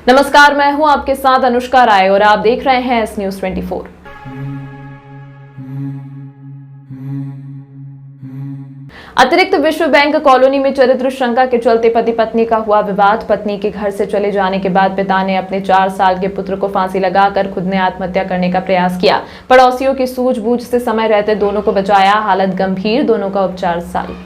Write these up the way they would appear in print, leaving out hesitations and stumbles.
नमस्कार, मैं हूं आपके साथ अनुष्का राय और आप देख रहे हैं एस न्यूज 24। अतिरिक्त विश्व बैंक कॉलोनी में चरित्र शंका के चलते पति पत्नी का हुआ विवाद। पत्नी के घर से चले जाने के बाद पिता ने अपने 4 साल के पुत्र को फांसी लगाकर खुद ने आत्महत्या करने का प्रयास किया। पड़ोसियों की सूझबूझ से समय रहते दोनों को बचाया। हालत गंभीर, दोनों का उपचार जारी।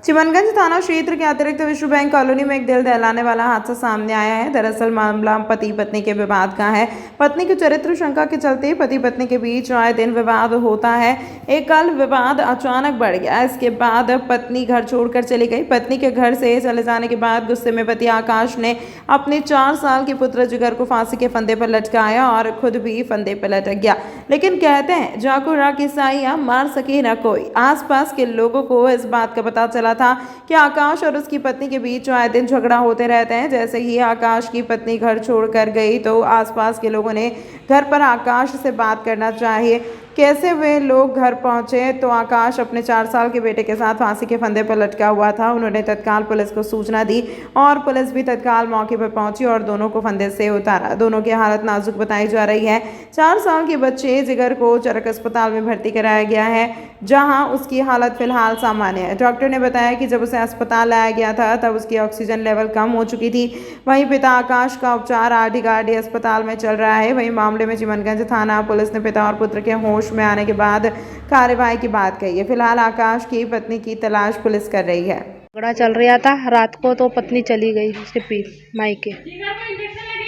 चिमनगंज थाना क्षेत्र के अतिरिक्त विश्व बैंक कॉलोनी में एक दिल दहलाने वाला हादसा सामने आया है। दरअसल मामला पति पत्नी के विवाद का है। पत्नी की चरित्र शंका के चलते पति पत्नी के बीच आए दिन विवाद होता है। एक कल विवाद अचानक बढ़ गया। इसके बाद पत्नी घर छोड़कर चली गई। पत्नी के घर से चले जाने के बाद गुस्से में पति आकाश ने अपने 4 साल के पुत्र जिगर को फांसी के फंदे पर लटकाया और खुद भी फंदे पर लटक गया। लेकिन कहते हैं जाको राखी साइया मार सके न कोई। आसपास के लोगों को इस बात का पता चला था कि आकाश और उसकी पत्नी के बीच आए दिन झगड़ा होते रहते हैं। जैसे ही आकाश की पत्नी घर छोड़कर गई तो आसपास के लोगों ने घर पर आकाश से बात करना चाहिए। कैसे वे लोग घर पहुंचे तो आकाश अपने 4 साल के बेटे के साथ फांसी के फंदे पर लटका हुआ था। उन्होंने तत्काल पुलिस को सूचना दी और पुलिस भी तत्काल मौके पर पहुंची और दोनों को फंदे से उतारा। दोनों की हालत नाजुक बताई जा रही है। 4 साल के बच्चे जिगर को चरक अस्पताल में भर्ती कराया गया है, जहां उसकी हालत फिलहाल सामान्य है। डॉक्टर ने बताया कि जब उसे अस्पताल लाया गया था तब उसकी ऑक्सीजन लेवल कम हो चुकी थी। वहीं पिता आकाश का उपचार RD अस्पताल में चल रहा है। वहीं मामले में चिमनगंज थाना पुलिस ने पिता और पुत्र के होश में आने के बाद कार्रवाई की बात कही है। फिलहाल आकाश की पत्नी की तलाश पुलिस कर रही है। झगड़ा चल रहा था रात को, तो पत्नी चली गई उसके मायके।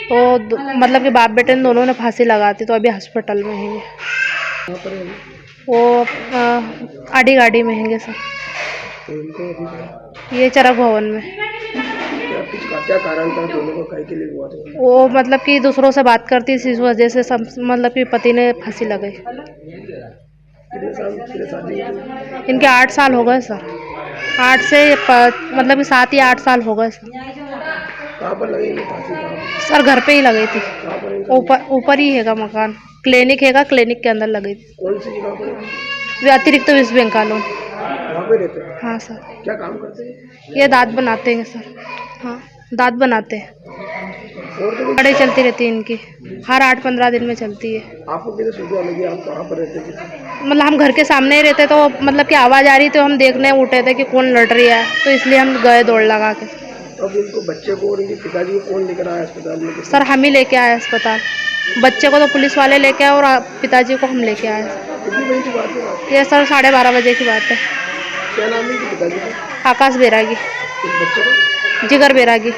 तो मतलब कि बाप बेटे ने दोनों ने फांसी लगाती, तो अभी हॉस्पिटल में हैं। वो RD में हैं सर, ये चरक भवन में। क्या कारण था दोनों को काहे के लिए हुआ था? वो मतलब कि दूसरों से बात करती थी, इस वजह से सब मतलब कि पति ने फांसी लगाई। कितने साल शादी हुई? इनके 8 साल हो गए सर। 8 से मतलब कि 7 या 8 साल हो गए सर। कहाँ पर लगी फांसी? सर घर पे ही लगी थी, ऊपर ही हैगा मकान, क्लिनिक हैगा, क्लिनिक के अंदर लगी थी। कौन सी जगह पर? वे अतिरिक्त विश्व बैंक कॉलोनी। वहाँ पे रहते हैं? हाँ सर। क्या काम करते हैं? ये दांत बनाते हैं सर। हाँ, दांत बनाते हैं। और तो गाड़ी चलती रहती है इनकी, हर 8-15 दिन में चलती है। आपको किधर सूचना लगी? आप कहाँ पर रहते थे? मतलब हम घर के सामने ही रहते, तो मतलब कि आवाज़ आ रही, तो हम देखने उठे थे कि कौन लड़ रही है, तो इसलिए हम गए दौड़ लगा के। अब इनको बच्चे को और इनके पिताजी को कौन लेकर आया अस्पताल में? सर हम ही लेके आए अस्पताल। बच्चे को तो पुलिस वाले लेके आए और पिताजी को हम लेके आए। कितनी बजे की बात है? ये सर 12:30 बजे की बात है। क्या नाम है इनके पिताजी का? आकाश बैरागी, इस बच्चे का जिगर बैरागी।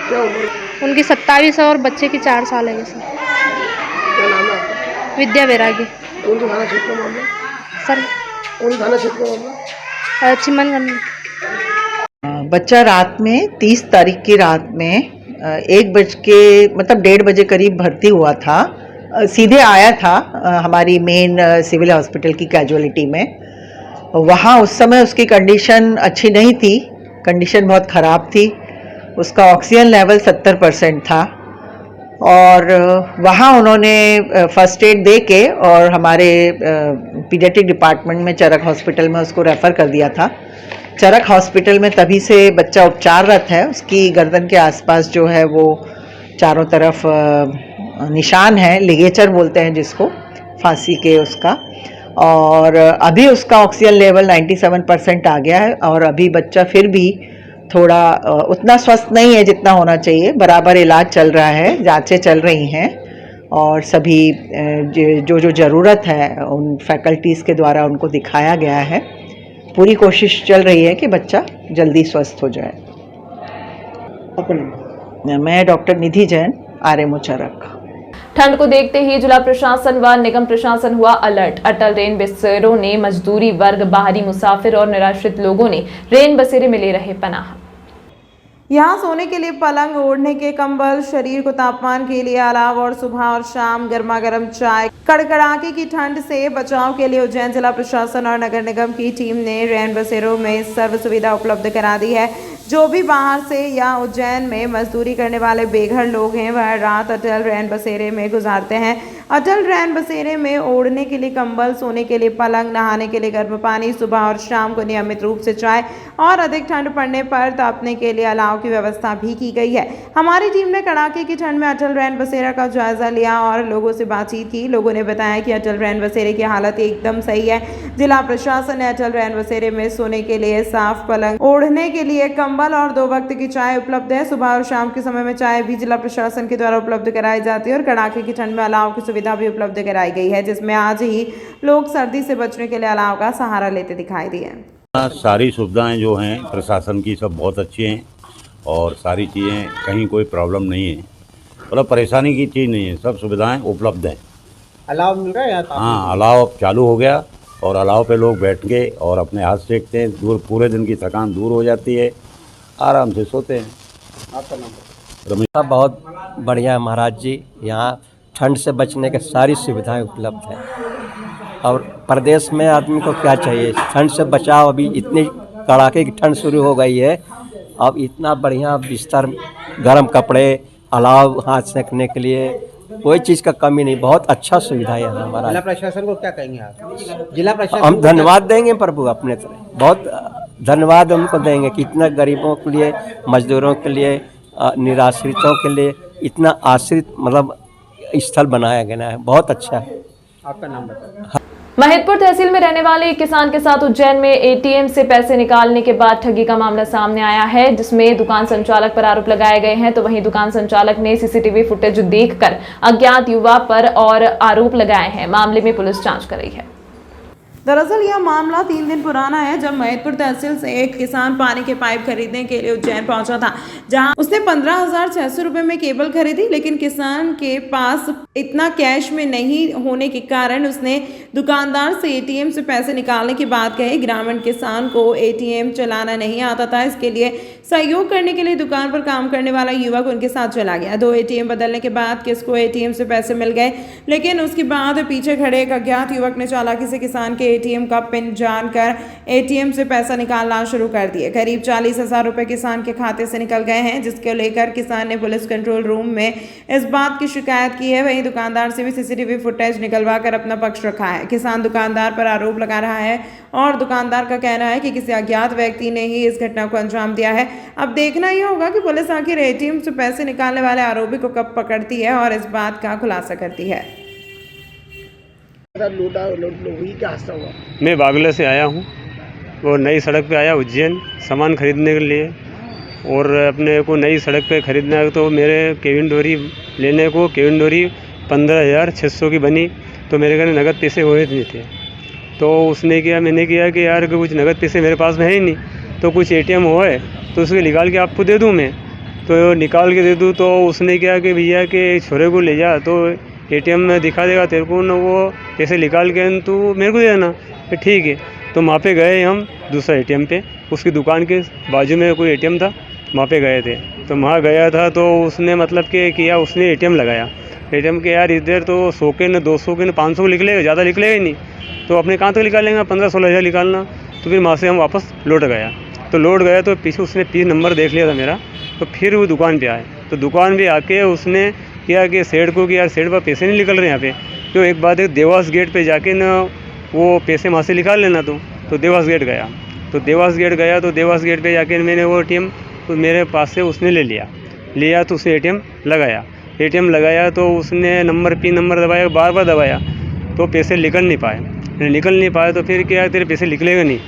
क्या उम्र? उनकी 27 है और बच्चे की 4 साल है सर। क्या नाम है आपका? विद्या बैरागी। कौन सा थाना क्षेत्र का मामला? सर कौन थाना क्षेत्र का मामला? चिमनगंज। बच्चा रात में 30 तारीख की रात में 1:30 बजे करीब भर्ती हुआ था। सीधे आया था हमारी मेन सिविल हॉस्पिटल की कैजुअलिटी में। वहाँ उस समय उसकी कंडीशन अच्छी नहीं थी, कंडीशन बहुत ख़राब थी। उसका ऑक्सीजन लेवल 70% था और वहाँ उन्होंने फर्स्ट एड दे के और हमारे पीडियाट्रिक डिपार्टमेंट में चरक हॉस्पिटल में उसको रेफ़र कर दिया था। चरक हॉस्पिटल में तभी से बच्चा उपचाररत है। उसकी गर्दन के आसपास जो है वो चारों तरफ निशान है, लिगेचर बोलते हैं जिसको, फांसी के उसका। और अभी उसका ऑक्सीजन लेवल 97% आ गया है और अभी बच्चा फिर भी थोड़ा उतना स्वस्थ नहीं है जितना होना चाहिए। बराबर इलाज चल रहा है, जांचें चल रही हैं और सभी जो ज़रूरत है उन फैकल्टीज़ के द्वारा उनको दिखाया गया है। पूरी कोशिश चल रही है कि बच्चा जल्दी स्वस्थ हो जाए। मैं डॉक्टर निधि जैन, RMO चरक। ठंड को देखते ही जिला प्रशासन व निगम प्रशासन हुआ अलर्ट। अटल रेन बसेरों ने मजदूरी वर्ग, बाहरी मुसाफिर और निराश्रित लोगों ने रेन बसेरे में ले रहे पनाह। यहाँ सोने के लिए पलंग, ओढ़ने के कंबल, शरीर को तापमान के लिए अलाव और सुबह और शाम गर्मा गर्म चाय। कड़कड़ाके की ठंड से बचाव के लिए उज्जैन जिला प्रशासन और नगर निगम की टीम ने रैन बसेरों में सर्व सुविधा उपलब्ध करा दी है। जो भी बाहर से या उज्जैन में मजदूरी करने वाले बेघर लोग हैं वह रात अटल रैन बसेरे में गुजारते हैं। अटल रैन बसेरे में ओढ़ने के लिए कंबल, सोने के लिए पलंग, नहाने के लिए गर्म पानी, सुबह और शाम को नियमित रूप से चाय और अधिक ठंड पड़ने पर तापने के लिए अलाव की व्यवस्था भी की गई है। हमारी टीम ने कड़ाके की ठंड में अटल रैन बसेरा का जायजा लिया और लोगों से बातचीत की। लोगों ने बताया कि अटल रैन बसेरे की हालत एकदम सही है। जिला प्रशासन ने अटल रैन बसेरे में सोने के लिए साफ पलंग, ओढ़ने के लिए कंबल और 2 वक्त की चाय उपलब्ध है। सुबह और शाम के समय में चाय भी जिला प्रशासन के द्वारा उपलब्ध कराई जाती है और कड़ाके की ठंड में अलाव की सुविधा भी उपलब्ध कराई गई है, जिसमें आज ही लोग सर्दी से बचने के लिए अलाव का सहारा लेते दिखाई दिए। सारी सुविधाएं जो हैं प्रशासन की सब बहुत अच्छी हैं और सारी चीज़ें कहीं कोई प्रॉब्लम नहीं है, मतलब परेशानी की चीज़ नहीं है, सब सुविधाएं उपलब्ध हैं। अलाव मिल रहा है यहाँ? हाँ, अलाव अब चालू हो गया और अलाव पे लोग बैठ के और अपने हाथ सेकते हैं, दूर पूरे दिन की थकान दूर हो जाती है, आराम से सोते हैं। आपका नाम? रमेश। सब बहुत बढ़िया है महाराज जी, यहाँ ठंड से बचने की सारी सुविधाएं उपलब्ध हैं और प्रदेश में आदमी को क्या चाहिए, ठंड से बचाव। अभी इतनी कड़ाके की ठंड शुरू हो गई है, अब इतना बढ़िया बिस्तर, गर्म कपड़े, अलाव हाथ सेकने के लिए कोई चीज़ का कमी नहीं, बहुत अच्छा सुविधा है यहाँ हमारा। जिला प्रशासन को क्या कहेंगे आप? जिला प्रशासन हम धन्यवाद देंगे प्रभु, अपने तरफ बहुत धन्यवाद उनको देंगे कि इतना गरीबों के लिए, मजदूरों के लिए, निराश्रितों के लिए इतना आश्रित मतलब स्थल बनाया गया है, बहुत अच्छा है। आपका नाम बताओ। महिदपुर तहसील में रहने वाले एक किसान के साथ उज्जैन में एटीएम से पैसे निकालने के बाद ठगी का मामला सामने आया है, जिसमें दुकान संचालक पर आरोप लगाए गए हैं। तो वहीं दुकान संचालक ने सीसीटीवी फुटेज देखकर अज्ञात युवा पर और आरोप लगाए हैं। मामले में पुलिस जांच कर रही है। दरअसल यह मामला 3 दिन पुराना है, जब महिदपुर तहसील से एक किसान पानी के पाइप खरीदने के लिए उज्जैन पहुंचा था, जहां उसने 15,600 रुपए में केबल खरीदी। लेकिन किसान के पास इतना कैश में नहीं होने के कारण उसने दुकानदार से एटीएम से पैसे निकालने की बात कही। ग्रामीण किसान को एटीएम चलाना नहीं आता था, इसके लिए सहयोग करने के लिए दुकान पर काम करने वाला युवक उनके साथ चला गया। 2 एटीएम बदलने के बाद किसको एटीएम से पैसे मिल गए, लेकिन उसके बाद पीछे खड़े एक अज्ञात युवक ने चालाकी से किसान के एटीएम का पिन जानकर एटीएम से पैसा निकालना शुरू कर दिए। करीब 40,000 रुपए किसान के खाते से निकल गए हैं, जिसको लेकर किसान ने पुलिस कंट्रोल रूम में इस बात की शिकायत की है। वहीं दुकानदार से भी सीसीटीवी फुटेज निकलवा कर अपना पक्ष रखा है। किसान दुकानदार पर आरोप लगा रहा है और दुकानदार का कहना है कि किसी अज्ञात व्यक्ति ने ही इस घटना को अंजाम दिया है। अब देखना यह होगा कि पुलिस आखिर एटीएम से पैसे निकालने वाले आरोपी को कब पकड़ती है और इस बात का खुलासा करती है। क्या हादसा हुआ? मैं बागला से आया हूँ और नई सड़क पे आया उज्जैन सामान खरीदने के लिए, और अपने को नई सड़क पे खरीदना है तो मेरे केविन डोरी लेने को, केविन डोरी 15,600 की बनी, तो मेरे घर नगद पैसे हुए नहीं थे। तो उसने किया, मैंने किया कि यार कुछ नगद पैसे मेरे पास में है ही नहीं, तो कुछ एटीएम होए तो उसके निकाल के आपको दे दूँ मैं, तो निकाल के दे दूँ। तो उसने किया कि भैया के छोरे को ले जा, तो एटीएम में दिखा देगा तेरे को ना, वो पैसे निकाल के तो मेरे को दे देना। फिर ठीक है, तो वहाँ पे गए हम दूसरा एटीएम पे, उसकी दुकान के बाजू में कोई एटीएम था, वहाँ पे गए थे। तो वहाँ गया था तो उसने मतलब कि किया, उसने एटीएम लगाया। एटीएम के यार इधर तो 100 के न 200 के न 500 निकलेगा, ज़्यादा निकलेगा ही नहीं, तो अपने कहाँ तक निकालेंगे, 15-16 हज़ार निकालना। तो फिर वहाँ से हम वापस लौट गया, तो लौट गया तो पीछे उसने पिन नंबर देख लिया था मेरा, तो फिर वो दुकान पे आए। तो दुकान पे आके उसने किया कि सेठ को कि यार सेठ पर पैसे नहीं निकल रहे यहाँ पे, तो एक बात है देवास गेट पे जाके ना वो पैसे वहाँ से निकाल लेना। तो देवास गेट गया, तो देवास गेट गया, तो देवास गेट पे जाके मैंने वो एटीएम तो मेरे पास से उसने ले लिया तो उसे एटीएम लगाया तो उसने पिन नंबर दबाया, बार बार दबाया, तो पैसे निकल नहीं पाए। तो फिर क्या, तेरे पैसे निकलेगा नहीं,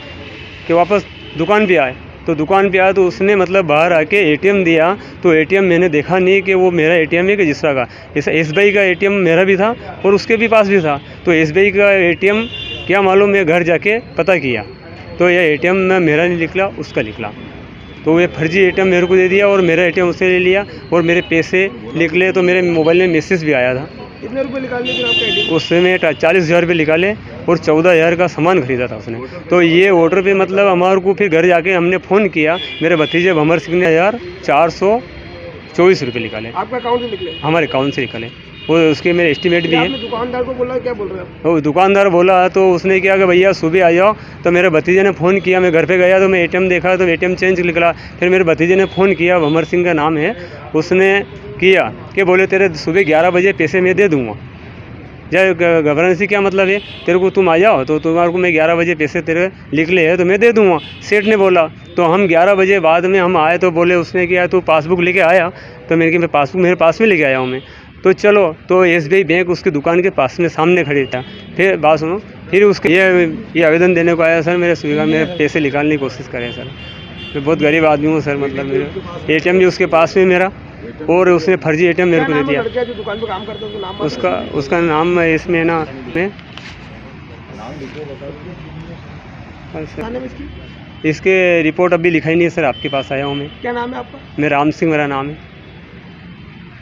कि वापस दुकान पे आए। तो दुकान पे आया तो उसने मतलब बाहर आके एटीएम दिया, तो एटीएम मैंने देखा नहीं कि वो मेरा एटीएम है कि जिसका का, ऐसा एसबीआई का एटीएम मेरा भी था और उसके भी पास भी था। तो एसबीआई का एटीएम क्या मालूम, मैं घर जाके पता किया तो यह एटीएम मेरा नहीं निकला, उसका निकला। तो ये फर्जी एटीएम मेरे को दे दिया और मेरा एटीएम उससे ले लिया और मेरे पैसे निकले। तो मेरे मोबाइल में मैसेज भी आया था। कितने रुपए निकालने थे आपका एटीएम? उससे मैं 40,000 रुपये निकाले और 14,000 का सामान खरीदा था उसने। तो ये ऑर्डर पे मतलब हमारे को फिर घर जाके हमने फ़ोन किया, मेरे भतीजे भमर सिंह ने 1,424 रुपये निकाले। आपका अकाउंट से निकले? हमारे अकाउंट से निकले, वो उसके मेरे एस्टीमेट भी है। दुकानदार को बोला, क्या बोल रहे हैं? वो दुकानदार बोला तो उसने किया कि भैया सुबह आ जाओ। तो मेरे भतीजे ने फ़ोन किया, मैं घर पे गया तो मैं एटीएम देखा तो एटीएम चेंज निकला। फिर मेरे भतीजे ने फ़ोन किया, भमर सिंह का नाम है, उसने किया कि बोले तेरे सुबह 11 बजे पैसे मैं दे दूँगा। जब घबराने से क्या मतलब है, तेरे को तुम आ जाओ तो तुम्हारे को मैं 11 बजे पैसे तेरे लिख ले है तो मैं दे दूँगा, सेठ ने बोला। तो हम 11 बजे बाद में हम आए तो बोले उसने क्या तू पासबुक लेके आया, तो मैंने कि मैं पासबुक मेरे पास में लेके आया हूँ मैं। तो चलो, तो SBI बैंक उसकी दुकान के पास में सामने खड़ी था। फिर बात सुनो, फिर उसके ये आवेदन देने को आया, सर मेरे सुविधा मेरे पैसे निकालने की कोशिश करें सर, मैं बहुत गरीब आदमी हूँ सर, मतलब मेरे ATM भी उसके पास में मेरा, और उसने फर्जी ATM मेरे को दे दिया। लड़का जो दुकान पे काम करता है उसका नाम उसका नाम इसमें ना इसके रिपोर्ट अभी लिखाई नहीं है सर, आपके पास आया हूँ मैं। क्या नाम है आपका? मैं राम सिंह मेरा नाम है।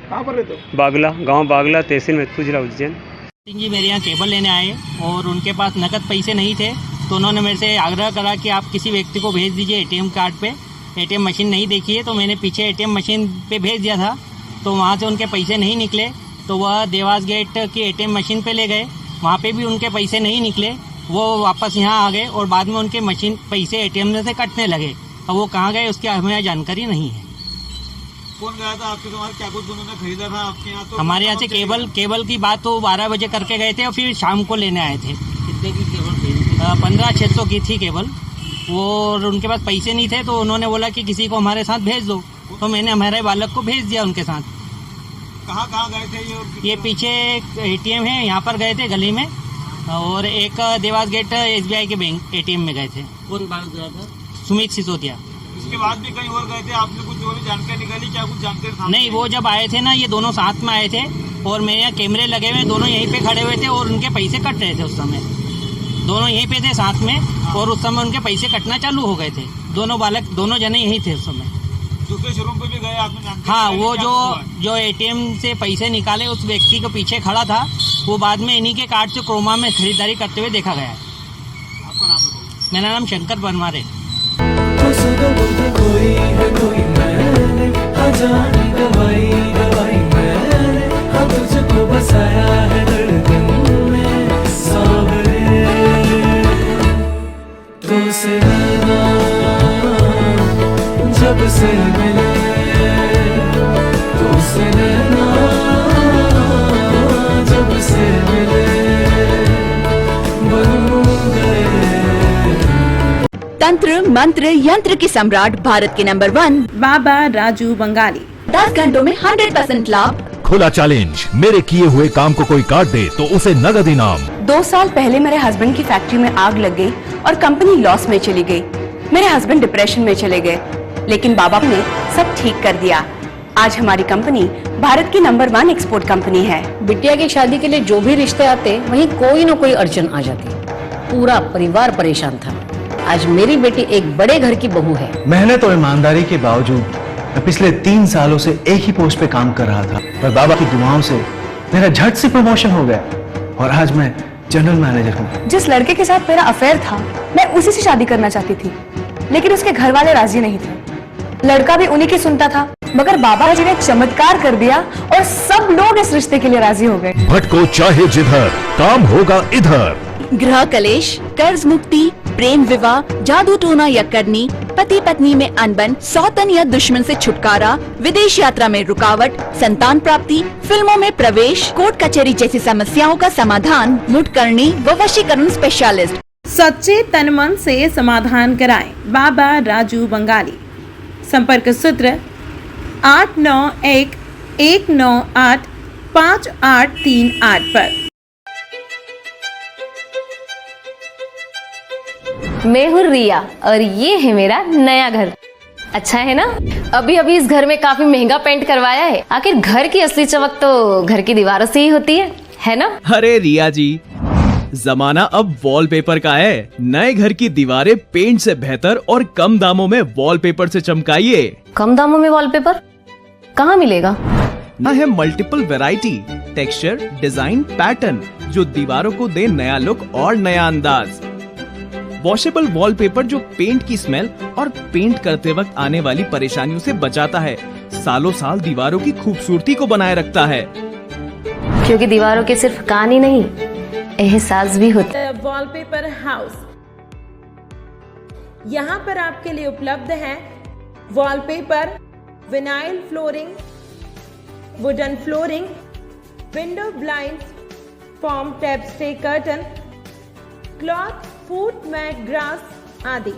कहाँ पर रहते हो? बागला, गांव बागला, तहसील मैथुर, जिला उज्जैन। सिंह जी मेरे यहाँ केबल लेने आए और उनके पास नकद पैसे नहीं थे, तो उन्होंने मेरे से आग्रह करा कि आप किसी व्यक्ति को भेज दीजिए ATM कार्ड पे। ATM मशीन नहीं देखी है, तो मैंने पीछे ATM मशीन पे भेज दिया था, तो वहाँ से उनके पैसे नहीं निकले, तो वह देवास गेट की ATM मशीन पे ले गए, वहाँ पे भी उनके पैसे नहीं निकले, वो वापस यहाँ आ गए और बाद में उनके मशीन पैसे ATM से कटने लगे। अब वो कहाँ गए उसकी हमें जानकारी नहीं है। कौन गया था आपके तुम्हारे, क्या कुछ उन्होंने खरीदा था आपके यहाँ? तो हमारे यहाँ से केबल की बात तो 12 बजे करके गए थे और फिर शाम को लेने आए थे। कितने की केबल खरीदी? 1500 की थी केबल, और उनके पास पैसे नहीं थे, तो उन्होंने बोला कि किसी को हमारे साथ भेज दो, तो मैंने हमारे बालक को भेज दिया उनके साथ। कहाँ गए थे ये पीछे ATM है, यहाँ पर गए थे गली में, और एक देवास गेट SBI के बैंक ATM में गए थे। कौन बात गया था? सुमित सिसोदिया। इसके बाद भी कहीं और गए थे, आपने कुछ और जानकारी निकाली, क्या कुछ जानकारी? नहीं, वो जब आए थे ना, ये दोनों साथ में आए थे और मेरे यहाँ कैमरे लगे हुए, दोनों यहीं पे खड़े हुए थे और उनके पैसे कट रहे थे उस समय, दोनों यहीं पे थे साथ में, और उस समय उनके पैसे कटना चालू हो गए थे। दोनों बालक, दोनों जने यहीं थे उस समय। दूसरे शोरूम पे भी गए आपने जानकारी? हाँ, वो जो ATM से पैसे निकाले उस व्यक्ति के पीछे खड़ा था, वो बाद में इन्हीं के कार्ड से क्रोमा में खरीदारी करते हुए देखा गया है। आपका नाम बताओ। मेरा नाम शंकर परमार है। जब से मिले तो से नैना, जब से मिले बन गए। तंत्र मंत्र यंत्र के सम्राट भारत के नंबर 1 बाबा राजू बंगाली। 10 घंटों में 100% लाभ। खुला चैलेंज, मेरे किए हुए काम को कोई काट दे तो उसे नगद इनाम। 2 साल पहले मेरे हस्बैंड की फैक्ट्री में आग लग गई और कंपनी लॉस में चली गई। मेरे हस्बैंड डिप्रेशन में चले गए, लेकिन बाबा ने सब ठीक कर दिया। आज हमारी कंपनी भारत की नंबर 1 एक्सपोर्ट कंपनी है। बिटिया की शादी के लिए जो भी रिश्ते आते वहीं कोई न कोई अड़चन आ जाती, पूरा परिवार परेशान था। आज मेरी बेटी एक बड़े घर की बहू है। मेहनत और ईमानदारी के बावजूद मैं पिछले 3 सालों से एक ही पोस्ट पे काम कर रहा था, पर बाबा की दुआओं से मेरा झट से प्रमोशन हो गया और आज मैं जनरल मैनेजर हूँ। जिस लड़के के साथ मेरा अफेयर था, मैं उसी से शादी करना चाहती थी, लेकिन उसके घर वाले राजी नहीं थे। लड़का भी उन्हीं की सुनता था, मगर बाबा जी ने चमत्कार कर दिया और सब लोग इस रिश्ते के लिए राजी हो गए। भटको चाहे जिधर, काम होगा इधर। गृह कलेश, कर्ज मुक्ति, प्रेम विवाह, जादू टोना या करनी, पति पत्नी में अनबन, सौतन या दुश्मन से छुटकारा, विदेश यात्रा में रुकावट, संतान प्राप्ति, फिल्मों में प्रवेश, कोर्ट कचहरी जैसी समस्याओं का समाधान मुठकरणी व वशीकरण स्पेशलिस्ट। सच्चे तन मन से समाधान कराएं। बाबा राजू बंगाली। संपर्क सूत्र 8911985838 पर। मैं हूँ रिया और ये है मेरा नया घर। अच्छा है ना? अभी अभी इस घर में काफी महंगा पेंट करवाया है। आखिर घर की असली चमक तो घर की दीवारों से ही होती है ना? अरे रिया जी, जमाना अब वॉलपेपर का है। नए घर की दीवारें पेंट से बेहतर और कम दामों में वॉलपेपर से चमकाइए। कम दामों में वॉलपेपर कहाँ मिलेगा? ना है multiple variety, texture, design, pattern जो दीवारों को दे नया लुक और नया अंदाज। वॉशेबल वॉलपेपर जो पेंट की स्मेल और पेंट करते वक्त आने वाली परेशानियों से बचाता है, सालों साल दीवारों की खूबसूरती को बनाए रखता है। क्योंकि दीवारों के सिर्फ कान ही नहीं, एहसास भी होता है। वॉलपेपर हाउस, यहाँ पर आपके लिए उपलब्ध है wallpaper, vinyl flooring, wooden flooring, window blind, form, tap stay curtain, cloth, foot mat, grass आदि।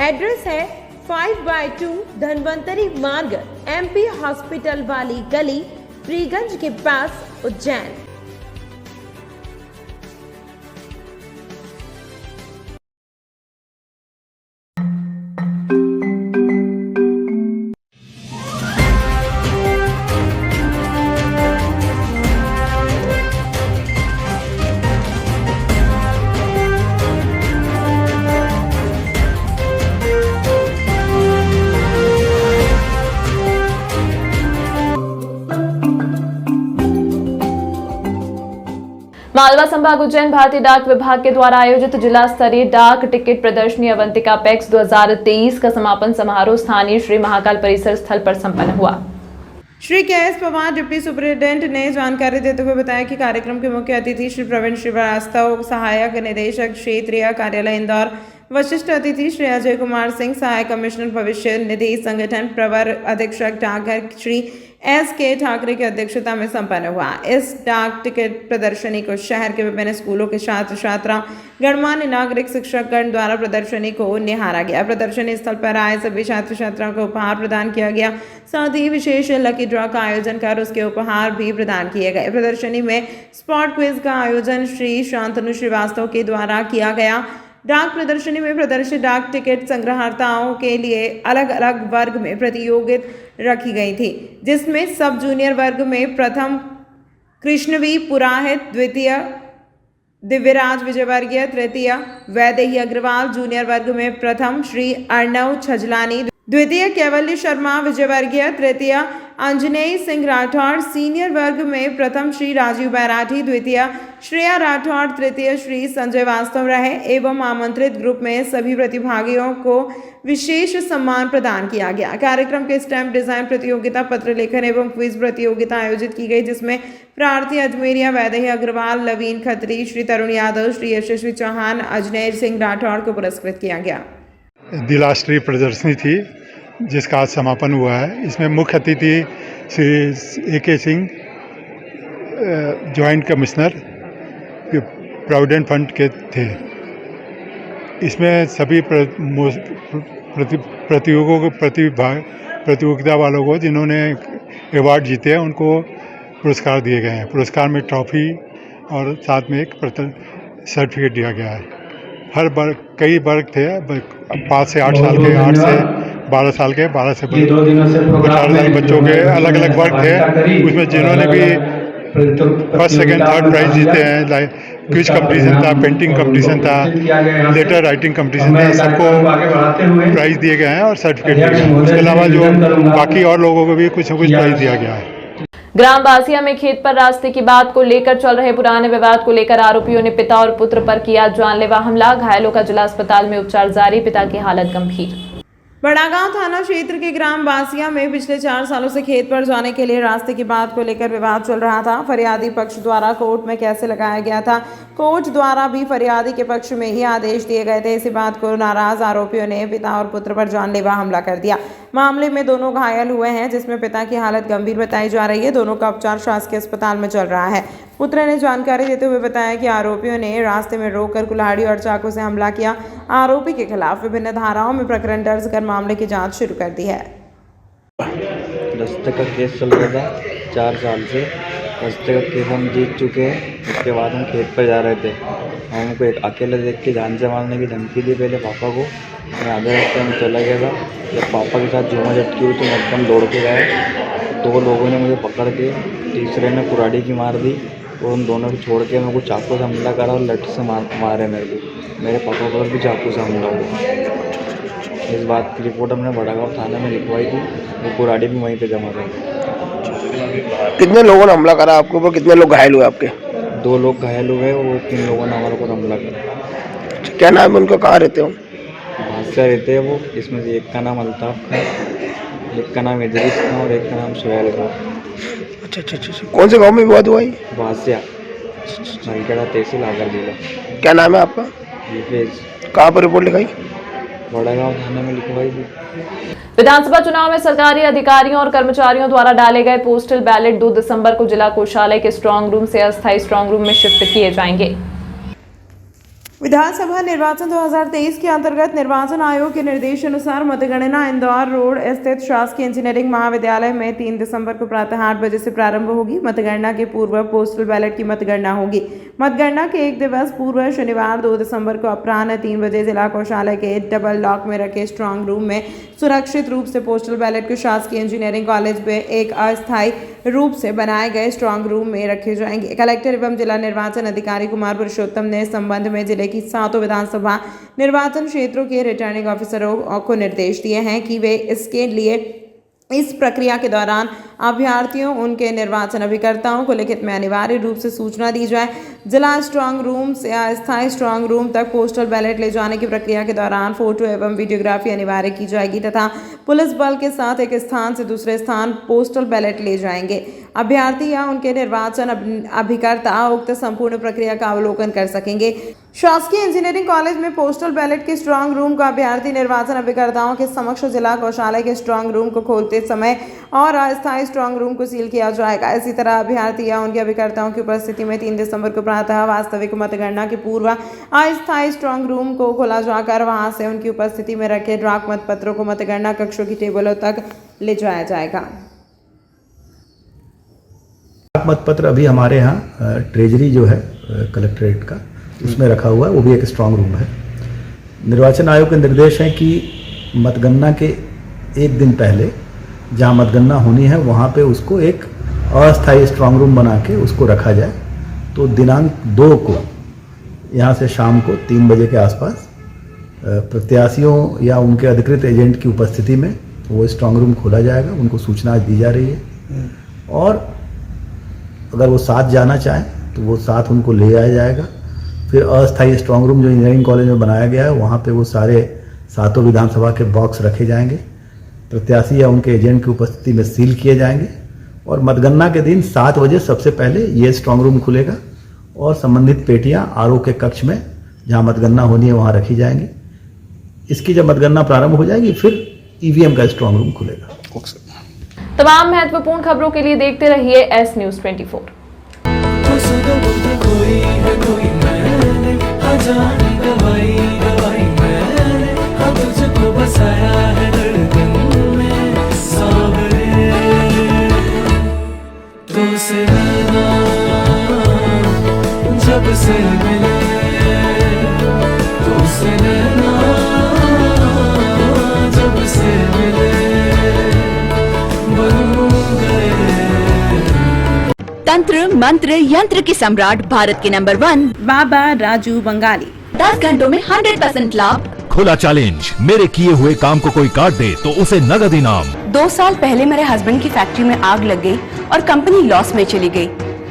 एड्रेस है 5/2 धनवंतरी मार्ग, MP हॉस्पिटल वाली गली, फ्रीगंज के पास, उज्जैन। मालवा संभाग उज्जैन भारतीय डाक विभाग के द्वारा आयोजित जिला स्तरीय डाक टिकट प्रदर्शनी अवंतिका पैक्स 2023 का समापन समारोह स्थानीय श्री महाकाल परिसर स्थल पर संपन्न हुआ। Shri KS Pawar deputy superintendent ने जानकारी देते हुए बताया कि कार्यक्रम के मुख्य अतिथि श्री प्रवीण श्रीवास्तव, सहायक निदेशक क्षेत्रीय कार्यालय इंदौर, वशिष्ठ अतिथि श्री अजय कुमार सिंह, सहायक कमिश्नर भविष्य निधि संगठन प्रवर अधीक्षक डाकघर श्री SK ठाकरे की अध्यक्षता में संपन्न हुआ। इस डाक टिकट प्रदर्शनी को शहर के विभिन्न स्कूलों के छात्र छात्रा, गणमान्य नागरिक, शिक्षकगण द्वारा प्रदर्शनी को निहारा गया। प्रदर्शनी स्थल पर आए सभी छात्र छात्राओं को उपहार प्रदान किया गया। साथ ही विशेष लकी ड्रॉ का आयोजन कर उसके उपहार भी प्रदान किए गए। प्रदर्शनी में स्पॉट क्विज का आयोजन श्री शांतनु श्रीवास्तव के द्वारा किया गया। डाक प्रदर्शनी में प्रदर्शित डाक टिकट संग्रहकर्ताओं के लिए अलग अलग वर्ग में प्रतियोगिता रखी गई थी, जिसमें सब जूनियर वर्ग में प्रथम कृष्णवी पुराहित, द्वितीय दिव्यराज विजयवर्गीय, तृतीय वैदेही अग्रवाल, जूनियर वर्ग में प्रथम श्री अर्णव छजलानी, द्वितीय कैवल्य शर्मा विजयवर्गीय, तृतीय अंजनेय सिंह राठौड़, सीनियर वर्ग में प्रथम श्री राजीव बैराठी, द्वितीय श्रेया राठौड़, तृतीय श्री संजय वास्तव रहे एवं आमंत्रित ग्रुप में सभी प्रतिभागियों को विशेष सम्मान प्रदान किया गया। कार्यक्रम के स्टैम्प डिजाइन प्रतियोगिता, पत्र लेखन एवं क्विज प्रतियोगिता आयोजित की गई, जिसमें प्रार्थी अजमेरिया, वैदेही अग्रवाल, लवीन खत्री, श्री तरुण यादव, श्री यशस्वी चौहान, अजनेर सिंह राठौड़ को पुरस्कृत किया गया। दिलाष्ट्रीय प्रदर्शनी थी जिसका आज समापन हुआ है। इसमें मुख्य अतिथि Shri AK Singh, joint commissioner provident fund के थे। इसमें सभी प्रतियोगिता वालों को जिन्होंने अवार्ड जीते हैं उनको पुरस्कार दिए गए हैं। पुरस्कार में ट्रॉफी और साथ में एक सर्टिफिकेट दिया गया है। हर वर्ग, कई वर्ग थे, 5 से 8 साल के, 8 से 12 साल के, 12 से 18 साल बच्चों के अलग अलग वर्ग थे। उसमें जिन्होंने भी फर्स्ट, सेकंड, थर्ड प्राइज जीते हैं, क्विज कंपटीशन था, पेंटिंग कंपटीशन था, लेटर राइटिंग कंपटीशन था, सबको प्राइज दिए गए हैं और सर्टिफिकेट दिए गए हैं। उसके अलावा जो बाकी और लोगों को भी कुछ न कुछ प्राइज दिया गया है। ग्राम बासिया में खेत पर रास्ते की बात को लेकर चल रहे पुराने विवाद को लेकर आरोपियों ने पिता और पुत्र पर किया जानलेवा हमला। घायलों का जिला अस्पताल में उपचार जारी, पिता की हालत गंभीर। बड़ागांव थाना क्षेत्र के ग्राम बासिया में पिछले 4 सालों से खेत पर जाने के लिए रास्ते की बात को लेकर विवाद चल रहा था। फरियादी पक्ष द्वारा कोर्ट में कैसे लगाया गया था, कोर्ट द्वारा भी फरियादी के पक्ष में ही आदेश दिए गए थे। इसी बात को नाराज आरोपियों ने पिता और पुत्र पर जानलेवा हमला कर दिया। मामले में दोनों घायल हुए हैं, जिसमें पिता की हालत गंभीर बताई जा रही है। दोनों का उपचार शासकीय अस्पताल में चल रहा है। पुत्र ने जानकारी देते हुए बताया कि आरोपियों ने रास्ते में रोककर कुल्हाड़ी और चाकू से हमला किया। आरोपी के खिलाफ विभिन्न धाराओं में प्रकरण दर्ज कर मामले की जांच शुरू कर दी है। रास्ते का केस चल रहा था 4 साल से। रास्ते का केस हम जीत चुके हैं। उसके बाद हम खेत पर जा रहे थे। हमको एक अकेले देख के जान से मारने की धमकी दी पहले पापा को। मैं आधे रास्ते में चला गया था। जब पापा के साथ झूमा झटकी हुई तो मैं एकदम दौड़ के गया। 2 लोगों ने मुझे पकड़ के, तीसरे ने कुराड़ी की मार दी और उन दोनों को छोड़ के मेरे को चाकू से हमला करा और लठ से मारे मेरे को। मेरे पापा पर भी चाकू से हमला हुआ। इस बात की रिपोर्ट हमने बड़ागांव थाने में लिखवाई थी। वो कुराड़ी भी वहीं पे जमा कर। कितने लोगों ने हमला करा आपके ऊपर? कितने लोग घायल हुए आपके? 2 लोग घायल हुए और 3 लोगों ने हमारे ऊपर हमला करा। क्या नाम है उनका? कहाँ रहते हो? भाषा रहते हैं वो। इसमें से एक का नाम अल्ताफ था, एक का नाम इदरीस था और एक का नाम सुहेल था। अच्छा। कौन से गांव में विवाद हुआ है? भाषा, तहसील आगर जिला। क्या नाम है आपका? हिफेज। कहाँ पर रिपोर्ट लिखाई? बड़ा गाँव थाने में लिखवाई थी। विधानसभा चुनाव में सरकारी अधिकारियों और कर्मचारियों द्वारा डाले गए पोस्टल बैलेट 2 दिसंबर को जिला कोषालय के स्ट्रांग रूम से अस्थायी स्ट्रांग रूम में शिफ्ट किए जाएंगे। विधानसभा निर्वाचन 2023 के अंतर्गत निर्वाचन आयोग के निर्देशानुसार मतगणना इंदौर रोड स्थित शासकीय इंजीनियरिंग महाविद्यालय में 3 दिसंबर को प्रातः 8 बजे से प्रारंभ होगी। मतगणना के पूर्व पोस्टल बैलेट की मतगणना होगी। मतगणना के एक दिवस पूर्व शनिवार 2 दिसंबर को अपराह्न 3 बजे जिला कोषालय के डबल लॉक में रखे स्ट्रांग रूम में सुरक्षित रूप से पोस्टल बैलेट को शासकीय इंजीनियरिंग कॉलेज में एक अस्थायी रूप से बनाए गए स्ट्रांग रूम में रखे जाएंगे। कलेक्टर एवं जिला निर्वाचन अधिकारी कुमार पुरुषोत्तम ने इस संबंध में जिले की 7 विधानसभा निर्वाचन क्षेत्रों के रिटर्निंग ऑफिसरों को निर्देश दिए हैं कि वे इसके लिए इस प्रक्रिया के दौरान अभ्यर्थियों उनके निर्वाचन अभिकर्ताओं को लिखित में अनिवार्य रूप से सूचना दी जाए। जिला स्ट्रांग रूम से अस्थायी स्ट्रांग रूम तक पोस्टल बैलेट ले जाने की प्रक्रिया के दौरान फोटो एवं वीडियोग्राफी अनिवार्य की जाएगी तथा पुलिस बल के साथ एक स्थान से दूसरे स्थान पोस्टल बैलेट ले जाएंगे। अभ्यर्थी या उनके निर्वाचन अभिकर्ता उक्त संपूर्ण प्रक्रिया का अवलोकन कर सकेंगे। शासकीय इंजीनियरिंग कॉलेज में पोस्टल बैलेट के स्ट्रांग रूम का अभ्यर्थी निर्वाचन अभिकर्ताओं के समक्ष जिला कोषालय के स्ट्रांग रूम को खोलते समय और अस्थायी स्ट्रांग रूम को सील किया जाएगा। इसी तरह अभ्यर्थी या उनके अभिकर्ताओं की उपस्थिति में 3 दिसंबर को प्रातः वास्तविक मतगणना के पूर्व अस्थायी स्ट्रांग रूम को खोला जाकर वहां से उनकी उपस्थिति में रखे ड्राक मतपत्रों को मतगणना कक्षों की टेबलों तक ले जाया जाएगा। मतपत्र अभी हमारे यहाँ ट्रेजरी जो है कलेक्ट्रेट का उसमें रखा हुआ है, वो भी एक स्ट्रांग रूम है। निर्वाचन आयोग के निर्देश है कि मतगणना के एक दिन पहले जहाँ मतगणना होनी है वहाँ पे उसको एक अस्थायी स्ट्रांग रूम बना के उसको रखा जाए। तो दिनांक 2 को यहाँ से शाम को 3 बजे के आसपास प्रत्याशियों या उनके अधिकृत एजेंट की उपस्थिति में वो स्ट्रांग रूम खोला जाएगा। उनको सूचना दी जा रही है और अगर वो साथ जाना चाहें तो वो साथ उनको ले आया जाएगा। फिर अस्थायी स्ट्रांग रूम जो इंजीनियरिंग कॉलेज में बनाया गया है वहाँ पे वो सारे 7 विधानसभा के बॉक्स रखे जाएंगे। प्रत्याशी या उनके एजेंट की उपस्थिति में सील किए जाएंगे और मतगणना के दिन 7 बजे सबसे पहले ये स्ट्रांग रूम खुलेगा और संबंधित पेटियां आरओ के कक्ष में जहां मतगणना होनी है वहां रखी जाएंगी। इसकी जब मतगणना प्रारंभ हो जाएगी फिर ईवीएम का स्ट्रांग रूम खुलेगा। तमाम महत्वपूर्ण खबरों के लिए देखते रहिए एस न्यूज 24। जब से मिले तो से नैना, जब से मिले बन गए। तंत्र मंत्र यंत्र के सम्राट भारत के नंबर 1 बाबा राजू बंगाली। 10 घंटों में 100% लाभ। खुला चैलेंज, मेरे किए हुए काम को कोई काट दे तो उसे नगद इनाम। 2 साल पहले मेरे हस्बैंड की फैक्ट्री में आग लग गई और कंपनी लॉस में चली गई।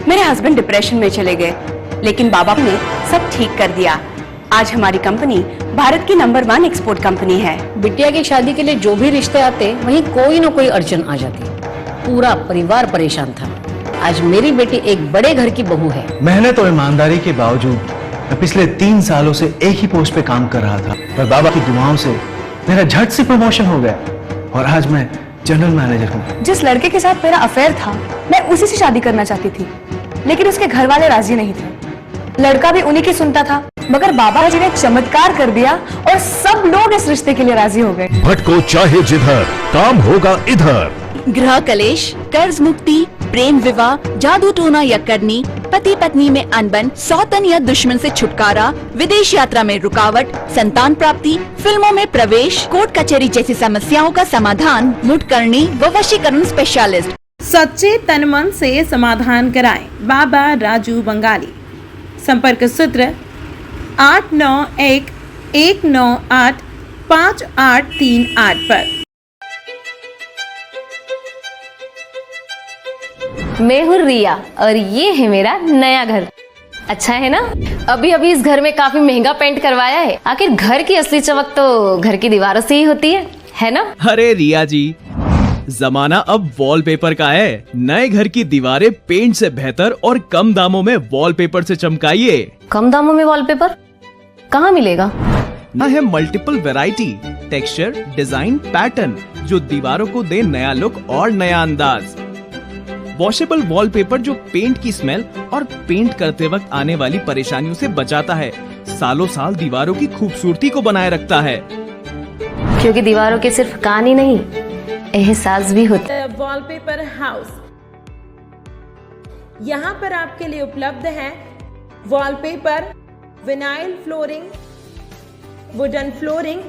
मेरे हस्बैंड डिप्रेशन में चले गए, लेकिन बाबा ने सब ठीक कर दिया। आज हमारी कंपनी भारत की नंबर 1 एक्सपोर्ट कंपनी है। बिटिया की शादी के लिए जो भी रिश्ते आते वहीं कोई न कोई अड़चन आ जाती। पूरा परिवार परेशान था। आज मेरी बेटी एक बड़े घर की बहू है। मेहनत और ईमानदारी के बावजूद मैं पिछले 3 सालों से एक ही पोस्ट पे काम कर रहा था, पर बाबा की दुआओं से मेरा झट से प्रमोशन हो गया और आज मैं जनरल मैनेजर हूँ। जिस लड़के के साथ मेरा अफेयर था मैं उसी से शादी करना चाहती थी, लेकिन उसके घर वाले राजी नहीं थे। लड़का भी उन्हीं की सुनता था, मगर बाबा जी ने चमत्कार कर दिया और सब लोग इस रिश्ते के लिए राजी हो गए। भटको चाहे जिधर, काम होगा इधर। गृह कलेश, कर्ज मुक्ति, प्रेम विवाह, जादू टोना या करनी, पति पत्नी में अनबन, सौतन या दुश्मन से छुटकारा, विदेश यात्रा में रुकावट, संतान प्राप्ति, फिल्मों में प्रवेश, कोर्ट कचहरी जैसी समस्याओं का समाधान मुठकरणी व वशीकरण स्पेशलिस्ट। सच्चे तन मन से समाधान कराएं। बाबा राजू बंगाली। संपर्क सूत्र 8911985838 पर। मैं हूँ रिया और ये है मेरा नया घर। अच्छा है ना? अभी अभी इस घर में काफी महंगा पेंट करवाया है। आखिर घर की असली चमक तो घर की दीवारों से ही होती है ना? अरे रिया जी, जमाना अब वॉलपेपर का है। नए घर की दीवारें पेंट से बेहतर और कम दामों में वॉलपेपर से चमकाइए। कम दामों में वॉलपेपर कहाँ मिलेगा? ना है multiple variety, texture, design, pattern जो दीवारों को दे नया लुक और नया अंदाज। वॉशेबल वॉलपेपर जो पेंट की स्मेल और पेंट करते वक्त आने वाली परेशानियों से बचाता है, सालों साल दीवारों की खूबसूरती को बनाए रखता है। क्योंकि दीवारों के सिर्फ कान ही नहीं, एहसास भी होता है। वॉलपेपर हाउस, यहाँ पर आपके लिए उपलब्ध है wallpaper, vinyl flooring, wooden flooring,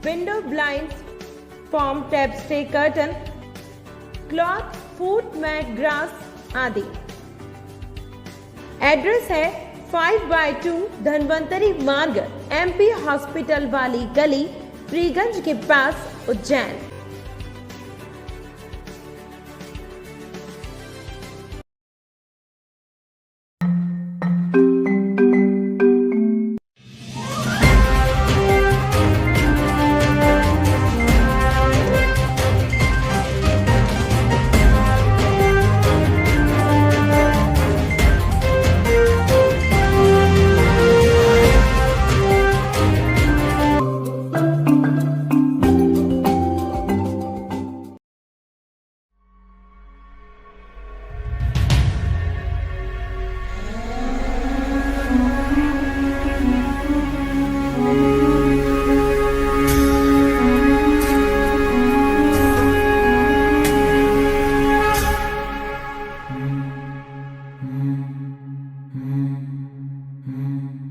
window blinds, form tab stay curtain, cloth, foot mat, grass आदि। एड्रेस है 5/2 धनवंतरी मार्ग, MP हॉस्पिटल वाली गली, फ्रीगंज के पास, उज्जैन।